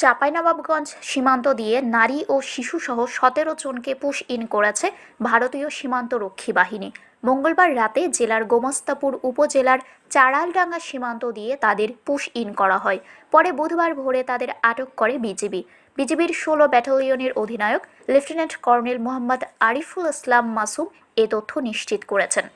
চাঁপাইনবাবগঞ্জ সীমান্ত দিয়ে নারী ও শিশুসহ ১৭ জনকে পুশ ইন করেছে ভারতীয় সীমান্তরক্ষী বাহিনী। মঙ্গলবার রাতে জেলার গোমস্তাপুর উপজেলার চাড়ালডাঙ্গা সীমান্ত দিয়ে তাদের পুশ ইন করা হয়। পরে বুধবার ভোরে তাদের আটক করে বিজিবির ১৬ ব্যাটালিয়নের অধিনায়ক লেফটেন্যান্ট কর্নেল মোহাম্মদ আরিফুল ইসলাম মাসুম এ তথ্য নিশ্চিত করেছেন।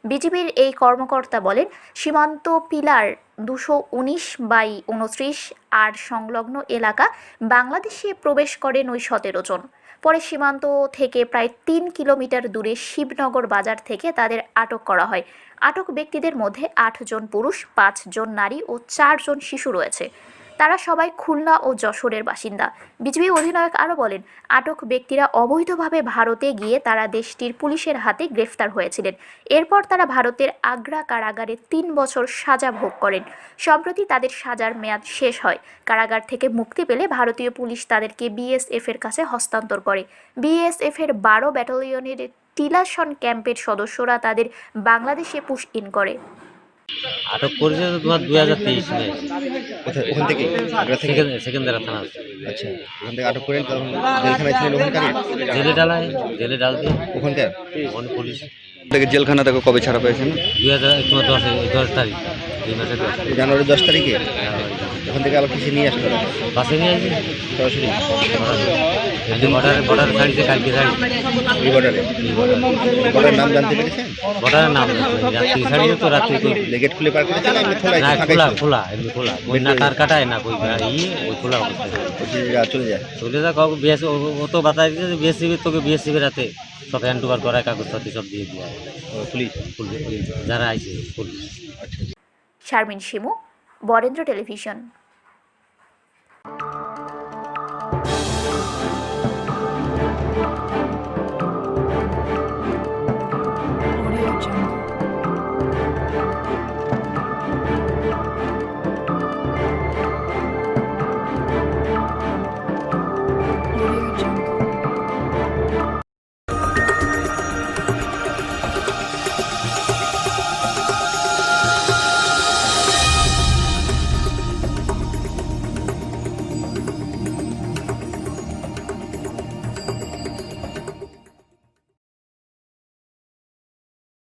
বিজিবির এই কর্মকর্তা বলেন, সীমান্ত পিলার ২১৯/২৯ আর সংলগ্ন এলাকা বাংলাদেশে প্রবেশ করেন ওই ১৭ জন। পরে সীমান্ত থেকে প্রায় ৩ কিলোমিটার দূরে শিবনগর বাজার থেকে তাদের আটক করা হয়। আটক ব্যক্তিদের মধ্যে ৮ জন পুরুষ, ৫ জন নারী ও ৪ জন শিশু রয়েছে। তারা সবাই খুলনা ও যশোরের বাসিন্দা। বিজিবি অধিনায়ক আরও বলেন, আটক ব্যক্তিরা অবৈধভাবে ভারতে গিয়ে তারা দেশটির পুলিশের হাতে গ্রেফতার হয়েছিলেন। এরপর তারা ভারতের আগ্রা কারাগারে ৩ বছর সাজা ভোগ করেন। সম্প্রতি তাদের সাজার মেয়াদ শেষ হয়। কারাগার থেকে মুক্তি পেলে ভারতীয় পুলিশ তাদেরকে বিএসএফ এর কাছে হস্তান্তর করে। বিএসএফ এর ১২ ব্যাটালিয়নের টিলাসন ক্যাম্পের সদস্যরা তাদের বাংলাদেশে পুশ ইন করে। আটক করেছে তোমার ২০২৩ মে। ওখান থেকে সেকেন্দারা থানা। আচ্ছা, ওখান থেকে আটক করে তখন জেলখানায় ছিলেন ওখানকার জেলে ডাল দিয়ে ওখানকার পুলিশ থেকে জেলখানা থেকে কবে ছাড়া পেয়েছেন? ২০১০ তারিখ, এই মাসের ১০ তারিখ। জানুয়ারি ১০ তারিখে ওখান থেকে আবার কিসে নিয়ে আসলো? বাসে নিয়ে আসি সরাসরি বর্ডারে ছাড়িতে, কালকে ছাড়ি এই বর্ডারে। বর্ডারের নাম জানতে পেরেছেন? বর্ডারের নাম রাত্রি ছাড়িয়ে তো রাত্রি গেট খুলে পার করেছেন? এমনি খোলা না, খোলা এমনি খোলা, ওই না তার কাটায় না, ওই ওই খোলা অবস্থায় চলে যায়। চলে যা কাউকে বিএসসি ও তো বাতায় দিচ্ছে যে বিএসসি তোকে বিএসসি রাতে সব হ্যান্ড ওভার করায়, কাগজপাতি সব দিয়ে দেওয়া পুলিশ যারা আইছে police. Sharmin Shimu, Barendra television. Audio Jungle.